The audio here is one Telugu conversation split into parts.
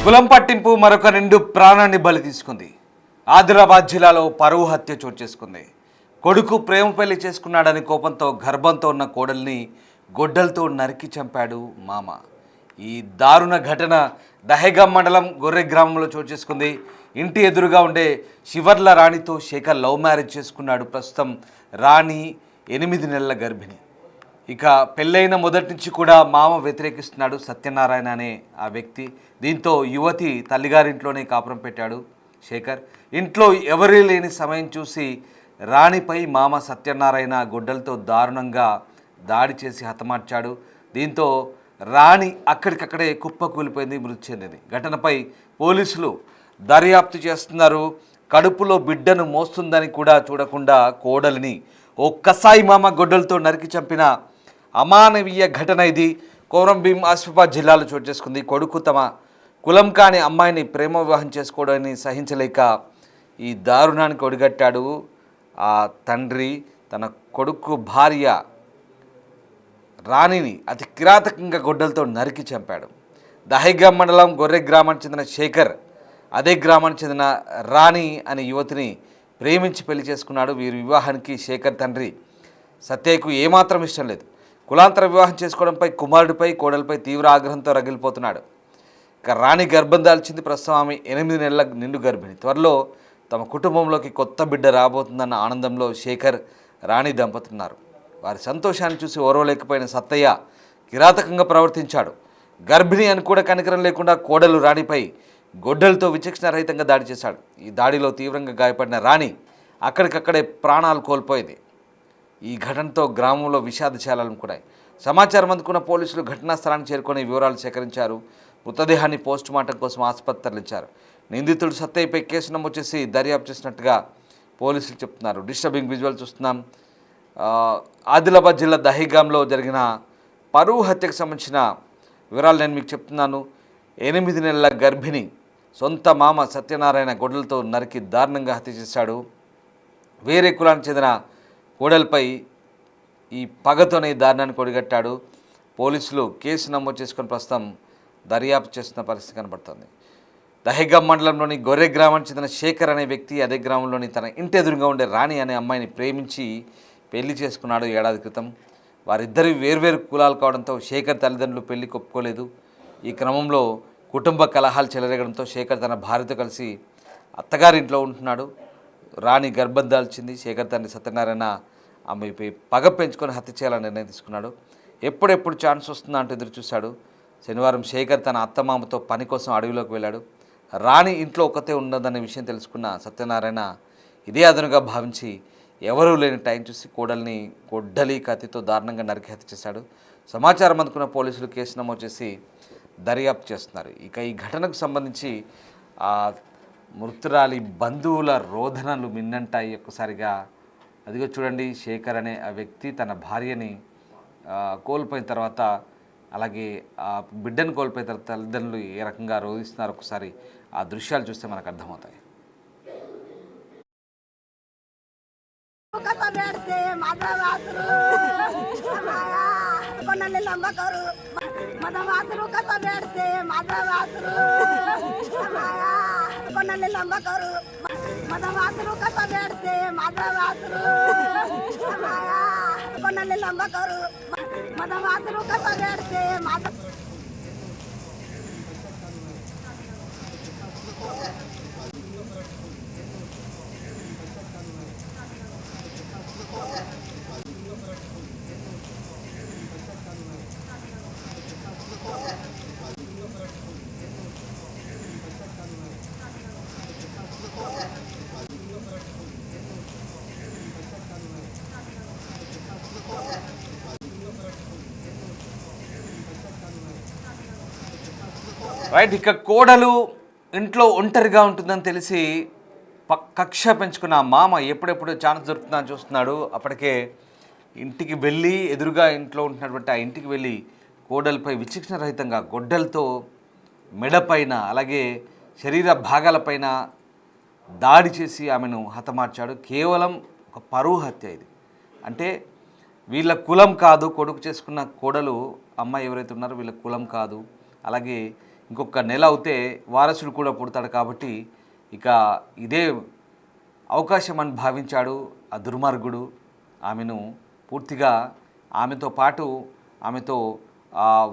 కులం పట్టింపు మరొక నిండు ప్రాణాన్ని బలి తీసుకుంది. ఆదిలాబాద్ జిల్లాలో పరువు హత్య చోటు చేసుకుంది. కొడుకు ప్రేమ పెళ్లి చేసుకున్నాడని కోపంతో గర్భంతో ఉన్న కోడల్ని గొడ్డలతో నరికి చంపాడు మామ. ఈ దారుణ ఘటన దహేగాం మండలం గొర్రె గ్రామంలో చోటు చేసుకుంది. ఇంటి ఎదురుగా ఉండే శివర్ల రాణితో శేఖర్ లవ్ మ్యారేజ్ చేసుకున్నాడు. ప్రస్తుతం రాణి 8 నెలల గర్భిణి. ఇక పెళ్ళైన మొదటి నుంచి కూడా మామ వ్యతిరేకిస్తున్నాడు సత్యనారాయణ అనే ఆ వ్యక్తి. దీంతో యువతి తల్లిగారింట్లోనే కాపురం పెట్టాడు శేఖర్. ఇంట్లో ఎవరీ లేని సమయం చూసి రాణిపై మామ సత్యనారాయణ గొడ్డలతో దారుణంగా దాడి చేసి హతమార్చాడు. దీంతో రాణి అక్కడికక్కడే కుప్పకూలిపోయింది, మృతి చెందింది. ఘటనపై పోలీసులు దర్యాప్తు చేస్తున్నారు. కడుపులో బిడ్డను మోస్తుందని కూడా చూడకుండా కోడలిని ఒక్కసారి మామ గొడ్డలతో నరికి చంపిన అమానవీయ ఘటన ఇది. కొమరంభీం ఆసిఫాబాద్ జిల్లాలో చోటు చేసుకుంది. కొడుకు తమ కులం కాని అమ్మాయిని ప్రేమ వివాహం చేసుకోవడాన్ని సహించలేక ఈ దారుణానికి ఒడిగట్టాడు ఆ తండ్రి. తన కొడుకు భార్య రాణిని అతి కిరాతకంగా గొడ్డలతో నరికి చంపాడు. దహేగాం మండలం గొర్రె గ్రామానికి చెందిన శేఖర్ అదే గ్రామానికి చెందిన రాణి అనే యువతిని ప్రేమించి పెళ్లి చేసుకున్నాడు. వీరి వివాహానికి శేఖర్ తండ్రి సత్యకు ఏమాత్రం ఇష్టం లేదు. కులాంతర వివాహం చేసుకోవడంపై కుమారుడిపై కోడలపై తీవ్ర ఆగ్రహంతో రగిలిపోతున్నాడు. ఇక రాణి గర్భం దాల్చింది. ప్రస్తుతం ఆమె 8 నెలల నిండు గర్భిణి. త్వరలో తమ కుటుంబంలోకి కొత్త బిడ్డ రాబోతుందన్న ఆనందంలో శేఖర్ రాణి దంపతున్నారు. వారి సంతోషాన్ని చూసి ఓర్వలేకపోయిన సత్తయ్య కిరాతకంగా ప్రవర్తించాడు. గర్భిణి అని కూడా కనికరం లేకుండా కోడలు రాణిపై గొడ్డలతో విచక్షణారహితంగా దాడి చేశాడు. ఈ దాడిలో తీవ్రంగా గాయపడిన రాణి అక్కడికక్కడే ప్రాణాలు కోల్పోయింది. ఈ ఘటనతో గ్రామంలో విషాద ఛాయలున్నాయి. సమాచారం అందుకున్న పోలీసులు ఘటనా స్థలానికి చేరుకొని వివరాలు సేకరించారు. మృతదేహాన్ని పోస్టుమార్టం కోసం ఆసుపత్రికి తరలించారు. నిందితుడు సత్తయ్యపై కేసు నమోదు చేసి దర్యాప్తు చేసినట్టుగా పోలీసులు చెప్తున్నారు. డిస్టర్బింగ్ విజువల్ చూస్తున్నాం. ఆదిలాబాద్ జిల్లా దహేగాంలో జరిగిన పరువు హత్యకు సంబంధించిన వివరాలు నేను మీకు చెప్తున్నాను. 8 నెలల గర్భిణి సొంత మామ సత్యనారాయణ గొడ్డలతో నరికి దారుణంగా హత్య చేశాడు. వేరే కులానికి చెందిన కోడలపై ఈ పగతోనే దారుణాన్ని కొడిగట్టాడు. పోలీసులు కేసు నమోదు చేసుకుని ప్రస్తుతం దర్యాప్తు చేస్తున్న పరిస్థితి కనబడుతుంది. దహేగాం మండలంలోని గొర్రె గ్రామానికి చెందిన శేఖర్ అనే వ్యక్తి అదే గ్రామంలోని తన ఇంటి ఎదురుగా ఉండే రాణి అనే అమ్మాయిని ప్రేమించి పెళ్లి చేసుకున్నాడు ఏడాది క్రితం. వారిద్దరి వేర్వేరు కులాలు కావడంతో శేఖర్ తల్లిదండ్రులు పెళ్లి ఒప్పుకోలేదు. ఈ క్రమంలో కుటుంబ కలహాలు చెలరేగడంతో శేఖర్ తన భార్యతో కలిసి అత్తగారింట్లో ఉంటున్నాడు. రాణి గర్భం దాల్చింది. శేఖర్ తండ్రి సత్యనారాయణ ఆమెపై పగ పెంచుకొని హత్య చేయాలని నిర్ణయం తీసుకున్నాడు. ఎప్పుడెప్పుడు ఛాన్స్ వస్తుందా అంటూ ఎదురు చూశాడు. శనివారం శేఖర్ తన అత్తమామతో పని కోసం అడవిలోకి వెళ్ళాడు. రాణి ఇంట్లో ఒక్కతే ఉండదనే విషయం తెలుసుకున్న సత్యనారాయణ ఇదే అదనుగా భావించి ఎవరూ లేని టైం చూసి కోడల్ని గొడ్డలి కత్తితో దారుణంగా నరికి హత్య చేశాడు. సమాచారం అందుకున్న పోలీసులు కేసు నమోదు చేసి దర్యాప్తు చేస్తున్నారు. ఇక ఈ ఘటనకు సంబంధించి మృతురాలి బంధువుల రోదనలు మిన్నంటాయి ఒక్కసారిగా. అదిగో చూడండి, శేఖర్ అనే ఆ వ్యక్తి తన భార్యని కోల్పోయిన తర్వాత, అలాగే ఆ బిడ్డను కోల్పోయిన తర్వాత తల్లిదండ్రులు ఏ రకంగా రోధిస్తున్నారు ఒకసారి ఆ దృశ్యాలు చూస్తే మనకు అర్థమవుతాయి. రైట్, ఇక కోడలు ఇంట్లో ఒంటరిగా ఉంటుందని తెలిసి కక్ష పెంచుకున్న మామ ఎప్పుడెప్పుడు ఛాన్స్ దొరుకుతుందని చూస్తున్నాడు. అప్పటికే ఇంటికి వెళ్ళి ఎదురుగా ఇంట్లో ఉంటున్నటువంటి ఆ ఇంటికి వెళ్ళి కోడలపై విచక్షణ రహితంగా గొడ్డలతో మెడపైన అలాగే శరీర భాగాలపైన దాడి చేసి ఆమెను హతమార్చాడు. కేవలం ఒక పరువు హత్య ఇది. అంటే వీళ్ళ కులం కాదు, కొడుకు చేసుకున్న కోడలు అమ్మాయి ఎవరైతే ఉన్నారో వీళ్ళ కులం కాదు. అలాగే ఇంకొక నెల అవుతే వారసుడు కూడా పుడతాడు కాబట్టి ఇక ఇదే అవకాశం అని భావించాడు ఆ దుర్మార్గుడు. ఆమెను పూర్తిగా ఆమెతో పాటు ఆమెతో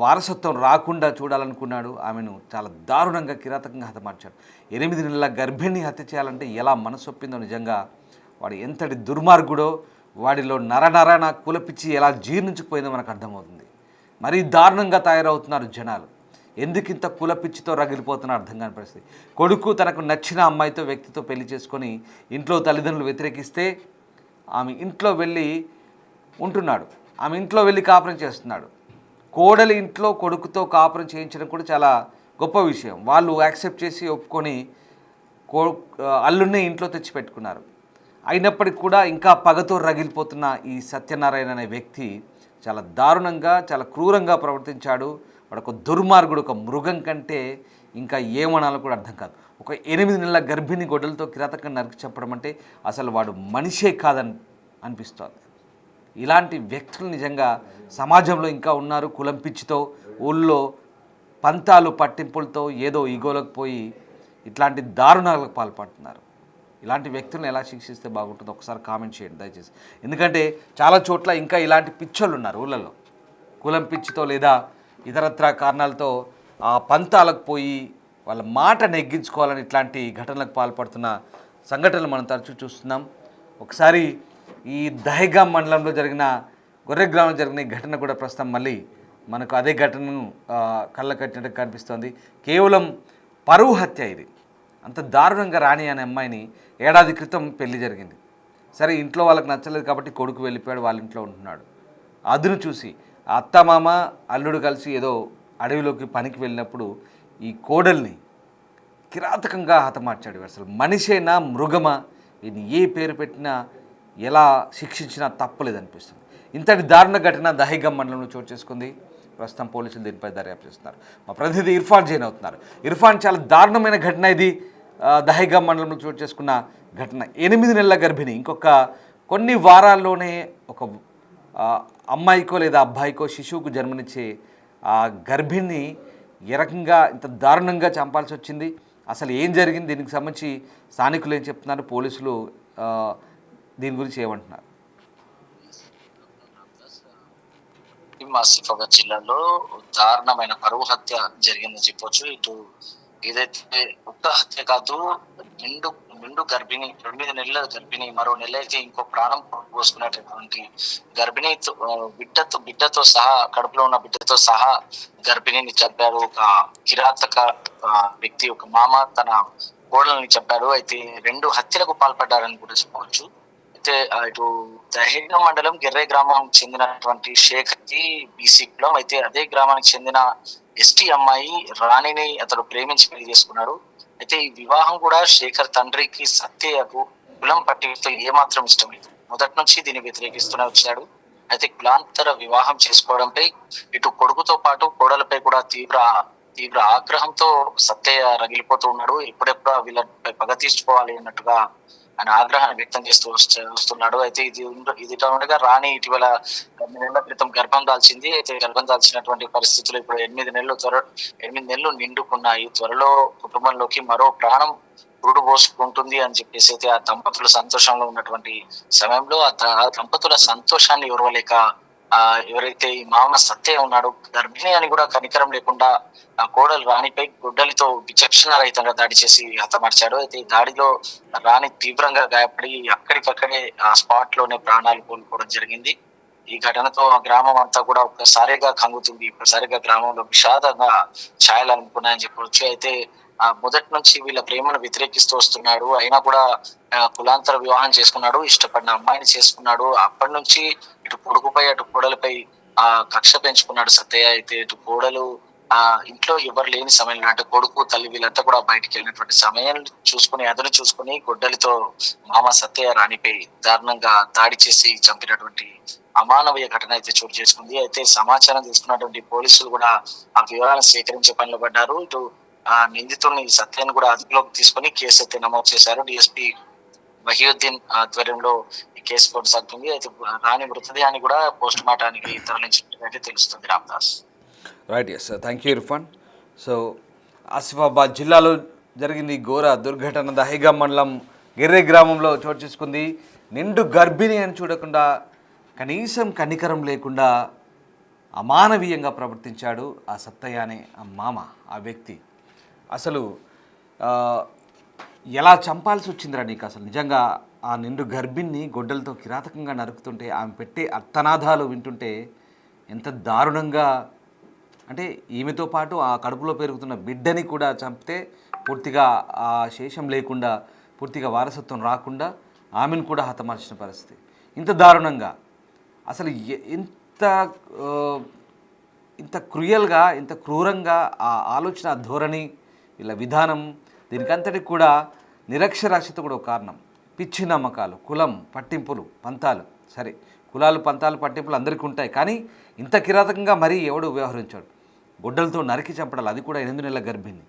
వారసత్వం రాకుండా చూడాలనుకున్నాడు. ఆమెను చాలా దారుణంగా కిరాతకంగా హతమార్చాడు. 8 నెలల గర్భిణిని హత్య చేయాలంటే ఎలా మనసొప్పిందో నిజంగా. వాడు ఎంతటి దుర్మార్గుడో, వాడిలో నరనరన కులపిచ్చి ఎలా జీర్ణించుకుపోయిందో మనకు అర్థమవుతుంది. మరీ దారుణంగా తయారవుతున్నారు జనాలు. ఎందుకింత కులపిచ్చితో రగిలిపోతున్నా అర్థం కాని పరిస్థితి. కొడుకు తనకు నచ్చిన అమ్మాయితో వ్యక్తితో పెళ్లి చేసుకొని ఇంట్లో తల్లిదండ్రులు వ్యతిరేకిస్తే ఆమె ఇంట్లో వెళ్ళి ఉంటున్నాడు. ఆమె ఇంట్లో వెళ్ళి కాపురం చేస్తున్నాడు. కోడలి ఇంట్లో కొడుకుతో కాపురం చేయించడం కూడా చాలా గొప్ప విషయం. వాళ్ళు యాక్సెప్ట్ చేసి ఒప్పుకొని అల్లున్నే ఇంట్లో తెచ్చిపెట్టుకున్నారు. అయినప్పటికీ కూడా ఇంకా పగతో రగిలిపోతున్న ఈ సత్యనారాయణ అనే వ్యక్తి చాలా దారుణంగా, చాలా క్రూరంగా ప్రవర్తించాడు. వాడు ఒక దుర్మార్గుడు, ఒక మృగం కంటే ఇంకా ఏమనాలో కూడా అర్థం కాదు. ఒక 8 నెలల గర్భిణి గొడ్డలతో కిరాతకంగా నరికి చెప్పడం అంటే అసలు వాడు మనిషే కాదని అనిపిస్తుంది. ఇలాంటి వ్యక్తులు నిజంగా సమాజంలో ఇంకా ఉన్నారు. కులం పిచ్చితో, ఊళ్ళో పంతాలు పట్టింపులతో ఏదో ఈగోలకు పోయి ఇట్లాంటి దారుణాలకు పాల్పడుతున్నారు. ఇలాంటి వ్యక్తులను ఎలా శిక్షిస్తే బాగుంటుందో ఒకసారి కామెంట్ చేయండి దయచేసి. ఎందుకంటే చాలా చోట్ల ఇంకా ఇలాంటి పిచ్చోళ్ళు ఉన్నారు ఊళ్ళల్లో. కులం పిచ్చితో లేదా ఇతరత్ర కారణాలతో ఆ పంతాలకు పోయి వాళ్ళ మాట నెగ్గించుకోవాలని ఇట్లాంటి ఘటనలకు పాల్పడుతున్న సంఘటనలు మనం తరచూ చూస్తున్నాం. ఒకసారి ఈ దహేగాం మండలంలో జరిగిన గొర్రె గ్రామంలో జరిగిన ఈ ఘటన కూడా ప్రస్తుతం మళ్ళీ మనకు అదే ఘటనను కళ్ళ కట్టినట్టు కనిపిస్తోంది. కేవలం పరువు హత్య ఇది. అంత దారుణంగా రాణి అనే అమ్మాయిని ఏడాది క్రితం పెళ్లి జరిగింది. సరే ఇంట్లో వాళ్ళకి నచ్చలేదు కాబట్టి కొడుకు వెళ్ళిపోయాడు, వాళ్ళ ఇంట్లో ఉంటున్నాడు. అదును చూసి అత్తమామ అల్లుడు కలిసి ఏదో అడవిలోకి పనికి వెళ్ళినప్పుడు ఈ కోడల్ని కిరాతకంగా హతమార్చాడు. అసలు మనిషేనా మృగమా? ఈయన ఏ పేరు పెట్టినా ఎలా శిక్షించినా తప్పలేదనిపిస్తుంది. ఇంతటి దారుణ ఘటన దహేగాం మండలంలో చోటు చేసుకుంది. ప్రస్తుతం పోలీసులు దీనిపై దర్యాప్తు చేస్తున్నారు. మా ప్రతినిధి ఇర్ఫాన్ జైన్ అవుతున్నారు. ఇర్ఫాన్, చాలా దారుణమైన ఘటన ఇది. దహేగాం మండలంలో చోటు చేసుకున్న ఘటన. 8 నెలల గర్భిణి ఇంకొక కొన్ని వారాల్లోనే ఒక అమ్మాయికో లేదా అబ్బాయికో శిశువుకు జన్మనిచ్చే ఆ గర్భిణిని ఏ రకంగా ఇంత దారుణంగా చంపాల్సి వచ్చింది? అసలు ఏం జరిగింది? దీనికి సంబంధించి స్థానికులు ఏం చెప్తున్నారు, పోలీసులు దీని గురించి ఏమంటున్నారు? ఆసిఫాబాద్ జిల్లాలో దారుణమైన పరువు హత్య జరిగిందని చెప్పొచ్చు. ఇటు ఏదైతే ఒక్క హత్య కాదు, నిండు గర్భిణి, 9 నెలల గర్భిణి, మరో నెల అయితే ఇంకో ప్రాణం పోసుకునేటటువంటి గర్భిణి బిడ్డతో సహా, కడుపులో ఉన్న బిడ్డతో సహా గర్భిణిని చంపారు. ఒక కిరాతక వ్యక్తి, ఒక మామ తన కోడల్ని చంపారు. అయితే 2 హత్యలకు పాల్పడ్డారని కూడా చెప్పవచ్చు. అయితే ఇటు దహేగాం మండలం గిర్రే గ్రామానికి చెందినటువంటి శేఖర్కి బీసీ కులం. అయితే అదే గ్రామానికి చెందిన ఎస్టీ అమ్మాయి రాణిని అతడు ప్రేమించి పెళ్లి చేసుకున్నాడు. అయితే ఈ వివాహం కూడా శేఖర్ తండ్రికి సత్యకు కులం పట్టితో ఏమాత్రం ఇష్టం లేదు. మొదటి నుంచి దీన్ని వ్యతిరేకిస్తూనే వచ్చాడు. అయితే కులాంతర వివాహం చేసుకోవడంపై ఇటు కొడుకుతో పాటు కోడలపై కూడా తీవ్ర ఆగ్రహంతో సత్య రగిలిపోతూ ఉన్నాడు. ఎప్పుడెప్పుడు వీళ్ళపై పగ తీసుకోవాలి అన్నట్టుగా ఆయన ఆగ్రహాన్ని వ్యక్తం చేస్తూ వస్తున్నాడు. అయితే ఇది ఉండగా రాణి ఇటీవల 8 నెలల క్రితం గర్భం దాల్చింది. అయితే గర్భం దాల్చినటువంటి పరిస్థితులు ఇప్పుడు 8 నెలలు నిండుకున్నాయి. త్వరలో కుటుంబంలోకి మరో ప్రాణం పురుడు పోసుకుంటుంది అని చెప్పేసి అయితే ఆ దంపతులు సంతోషంలో ఉన్నటువంటి సమయంలో ఆ దంపతుల సంతోషాన్ని ఓర్వలేక ఎవరైతే ఈ మామ సత్య ఉన్నాడు, గర్భిణి అని కూడా కనికరం లేకుండా ఆ కోడలు రాణిపై గుడ్డలితో విచక్షణారహితంగా దాడి చేసి హతమార్చాడు. అయితే ఈ దాడిలో రాణి తీవ్రంగా గాయపడి అక్కడికక్కడే ఆ స్పాట్ లోనే ప్రాణాలు కోల్పోవడం జరిగింది. ఈ ఘటనతో ఆ గ్రామం అంతా కూడా ఒక్కసారిగా కంగుతుంది. ఒక్కసారిగా గ్రామంలో విషాదంగా ఛాయలు అనుకున్నాయని చెప్పవచ్చు. అయితే మొదటి నుంచి వీళ్ళ ప్రేమను వ్యతిరేకిస్తూ వస్తున్నాడు. అయినా కూడా కులాంతర వివాహం చేసుకున్నాడు, ఇష్టపడిన అమ్మాయిని చేసుకున్నాడు. అప్పటి నుంచి ఇటు కొడుకుపై అటు కోడలపై కక్ష పెంచుకున్నాడు సత్యయ్య. అయితే ఇటు కోడలు ఇంట్లో ఎవరు లేని సమయంలో, అంటే కొడుకు తల్లి వీళ్ళంతా కూడా బయటికి వెళ్ళినటువంటి సమయం చూసుకుని గొడ్డలితో మామ సత్యయ్య రాణిపై దారుణంగా దాడి చేసి చంపినటువంటి అమానవీయ ఘటన అయితే చోటు చేసుకుంది. అయితే సమాచారం తీసుకున్నటువంటి పోలీసులు కూడా ఆ వివరాలను సేకరించే పనిలో పడ్డారు. ఇటు నిందితుడిని సత్యాన్ని కూడా అదుపులోకి తీసుకుని కేసు అయితే నమోదు చేశారు. డిఎస్పీ వహీయుద్దీన్ ఆధ్వర్యంలో ఈ కేసు కొనసాగుతుంది. అయితే రాణి మృతదేహాన్ని కూడా పోస్ట్ మార్టానికి తరలించినట్టు తెలుస్తుంది. Ramdas. Right, yes, thank you Irfan. So Asifabad జిల్లాలో జరిగింది ఘోర దుర్ఘటన. దహేగాం మండలం గిర్రె గ్రామంలో చోటు చేసుకుంది. నిండు గర్భిణి అని చూడకుండా కనీసం కనికరం లేకుండా అమానవీయంగా ప్రవర్తించాడు ఆ సత్తయ్య అనే ఆ మామ, ఆ వ్యక్తి. అసలు ఎలా చంపాల్సి వచ్చిందిరా నీకు? అసలు నిజంగా ఆ నిండు గర్భిణ్ణి గొడ్డలతో కిరాతకంగా నరుకుతుంటే, ఆమె పెట్టే అర్థనాదాలు వింటుంటే ఎంత దారుణంగా, అంటే ఈమెతో పాటు ఆ కడుపులో పెరుగుతున్న బిడ్డని కూడా చంపితే పూర్తిగా ఆ శేషం లేకుండా, పూర్తిగా వారసత్వం రాకుండా ఆమెను కూడా హతమార్చిన పరిస్థితి. ఇంత దారుణంగా అసలు ఇంత క్రూయల్గా, ఇంత క్రూరంగా ఆ ఆలోచన, ధోరణి, వీళ్ళ విధానం, దీనికంతటికి కూడా నిరక్షరాస్యత కూడా ఒక కారణం. పిచ్చి నమ్మకాలు, కులం, పట్టింపులు, పంతాలు. సరే, కులాలు, పంతాలు, పట్టింపులు అందరికీ ఉంటాయి, కానీ ఇంత కిరాతకంగా మరీ ఎవడు వ్యవహరించాడు? గొడ్డలతో నరికి చంపడాలి, అది కూడా 8 నెలల గర్భిణి.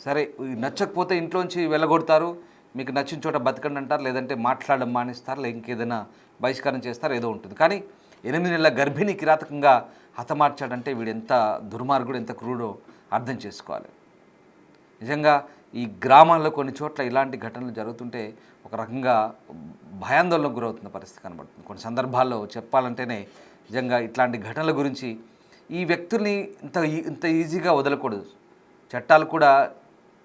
సరే, నచ్చకపోతే ఇంట్లోంచి వెళ్ళగొడతారు, మీకు నచ్చిన చోట బతకండి అంటారు, లేదంటే మాట్లాడడం మానేస్తారు, లేదా ఇంకేదైనా బహిష్కరణ చేస్తారు, ఏదో ఉంటుంది. కానీ 8 నెలల గర్భిణి కిరాతకంగా హతమార్చాడంటే వీడు ఎంత దుర్మార్గుడు, ఎంత క్రూడో అర్థం చేసుకోవాలి. నిజంగా ఈ గ్రామాల్లో కొన్ని చోట్ల ఇలాంటి ఘటనలు జరుగుతుంటే ఒక రకంగా భయాందోళనకు గురవుతున్న పరిస్థితి కనబడుతుంది. కొన్ని సందర్భాల్లో చెప్పాలంటేనే నిజంగా ఇట్లాంటి ఘటనల గురించి ఈ వ్యక్తుల్ని ఇంత ఈజీగా వదలకూడదు. చట్టాలు కూడా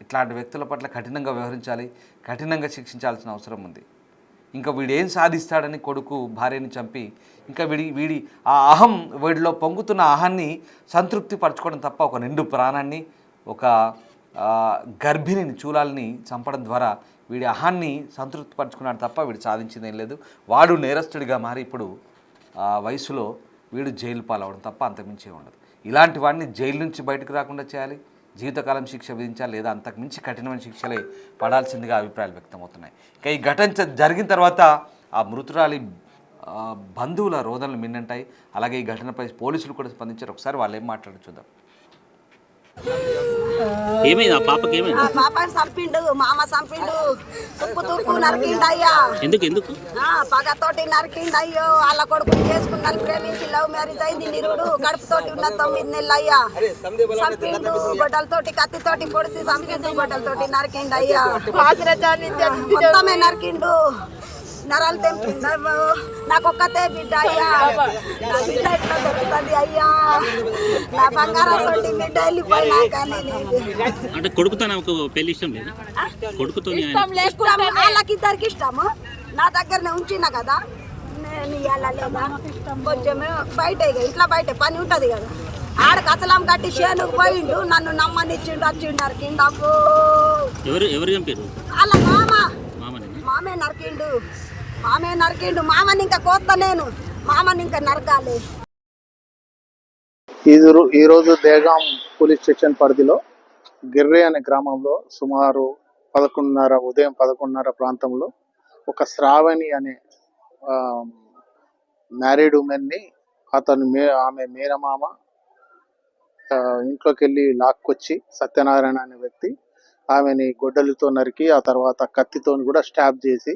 ఇట్లాంటి వ్యక్తుల పట్ల కఠినంగా వ్యవహరించాలి, కఠినంగా శిక్షించాల్సిన అవసరం ఉంది. ఇంకా వీడు ఏం సాధిస్తాడని కొడుకు భార్యని చంపి, ఇంకా వీడి ఆ అహం, వీడిలో పొంగుతున్న అహాన్ని సంతృప్తి పరచుకోవడం తప్ప, ఒక నిండు ప్రాణాన్ని, ఒక గర్భిణిని, చూలాల్ని చంపడం ద్వారా వీడి అహాన్ని సంతృప్తి పరచుకున్నాడు తప్ప వీడు సాధించింది ఏం లేదు. వాడు నేరస్తుడిగా మారి ఇప్పుడు వయసులో వీడు జైలు పాలవడం తప్ప అంతకుమించి ఉండదు. ఇలాంటి వాడిని జైలు నుంచి బయటకు రాకుండా చేయాలి, జీవితకాలం శిక్ష విధించాలి, లేదా అంతకుమించి కఠినమైన శిక్షలే పడాల్సిందిగా అభిప్రాయాలు వ్యక్తమవుతున్నాయి. ఇక ఈ ఘటన జరిగిన తర్వాత ఆ మృతురాలి బంధువుల రోదనలు మిన్నంటాయి. అలాగే ఈ ఘటనపై పోలీసులు కూడా స్పందించారు. ఒకసారి వాళ్ళు ఏం మాట్లాడి చూద్దాం. ఏమైంది? ఆ పాపకి ఏమైంది? ఆ పాపని చంపిండు, మామ చంపిండు, తుక్కు నరికిండు అయ్యా. ఎందుకు పగతోటి నరికిండు అయ్యో. వాళ్ళ కొడుకు చేసుకున్నాను, ప్రేమించి లవ్ మ్యారేజ్ అయింది, నిరుడు కడుపుతోటి ఉన్న 9 నెలలు అయ్యా. చంపిండు, గొడ్డలతోటి, కత్తితోటి పొడిచి చంపిండు, గొడ్డలతోటి నరికిండు అయ్యా. మొత్తమే నరికిండు, నరాలు తెంపిండు. నాకు ఒక్కతే బిడ్డ అయ్యా, నా బిడ్డ ఎట్లా దొరుకుతుంది అయ్యా? నా బంగారం సొంటి బిడ్డ వెళ్ళిపోయినా కానీ అంటే కొడుకుతో నాకు పెళ్లి ఇష్టం లేదు, కొడుకుతో వాళ్ళకి ఇద్దరికి ఇష్టము. నా దగ్గరనే ఉంచినా కదా, నేను ఇవాళ లేదా కొంచెం బయట, ఇట్లా బయట పని ఉంటుంది కదా, ఆడ కచలం కట్టి చేనుకు పోయిండు, నన్ను నమ్మనిచ్చిండు, వచ్చిండారు కిందకు. ఎవరు చంపారు? వాళ్ళ మామే నరికిండు, మామని ఇంకా కోస్త, నేను మామని ఇంకా నరకాలి. ఈరోజు దేగాం పోలీస్ స్టేషన్ పరిధిలో గిర్రె అనే గ్రామంలో సుమారు 11:30 ఉదయం 11:30 ప్రాంతంలో ఒక శ్రావణి అనే మ్యారీడ్ ఉమెన్ని ఆమె మేనమామ ఇంట్లోకి వెళ్ళి లాక్కొచ్చి, సత్యనారాయణ అనే వ్యక్తి ఆమెని గొడ్డలితో నరికి, ఆ తర్వాత కత్తితో కూడా స్టాబ్ చేసి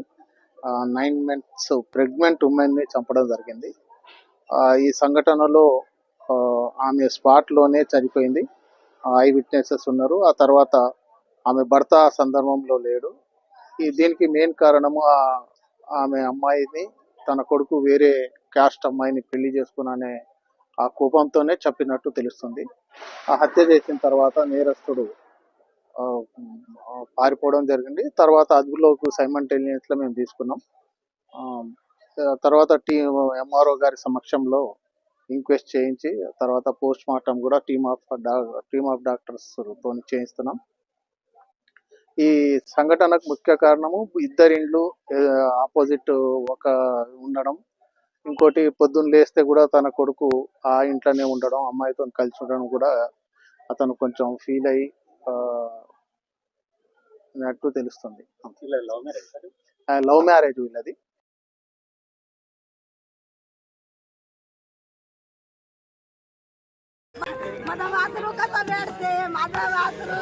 9 months ప్రెగ్నెంట్ ఉమెన్ని చంపడం జరిగింది. ఈ సంఘటనలో ఆమె స్పాట్లోనే చనిపోయింది. ఐ విట్నెసెస్ ఉన్నారు. ఆ తర్వాత ఆమె భర్త ఆ సందర్భంలో లేడు. దీనికి మెయిన్ కారణము ఆమె అమ్మాయిని, తన కొడుకు వేరే క్యాస్ట్ అమ్మాయిని పెళ్లి చేసుకున్నానే ఆ కోపంతోనే చెప్పినట్టు తెలుస్తుంది. ఆ హత్య చేసిన తర్వాత నేరస్తుడు పారిపోవడం జరిగింది. తర్వాత అదుపులోకి సైమల్టేనియస్లో మేము తీసుకున్నాం. తర్వాత ఎంఆర్ఓ గారి సమక్షంలో ఇంక్వెస్ట్ చేయించి, తర్వాత పోస్ట్ మార్టం కూడా టీమ్ ఆఫ్ డాక్టర్స్ తో చేయిస్తున్నాం. ఈ సంఘటనకు ముఖ్య కారణము ఇద్దరిండ్లు ఆపోజిట్ ఒక ఉండడం, ఇంకోటి పొద్దున్న లేస్తే కూడా తన కొడుకు ఆ ఇంట్లోనే ఉండడం, అమ్మాయితో కలిసి ఉండడం కూడా అతను కొంచెం ఫీల్ అయ్యి అన్నట్టు తెలుస్తుంది. లవ్ మ్యారేజ్ వీళ్ళది. మదవాసులు కథ పెడితే మదవాసులు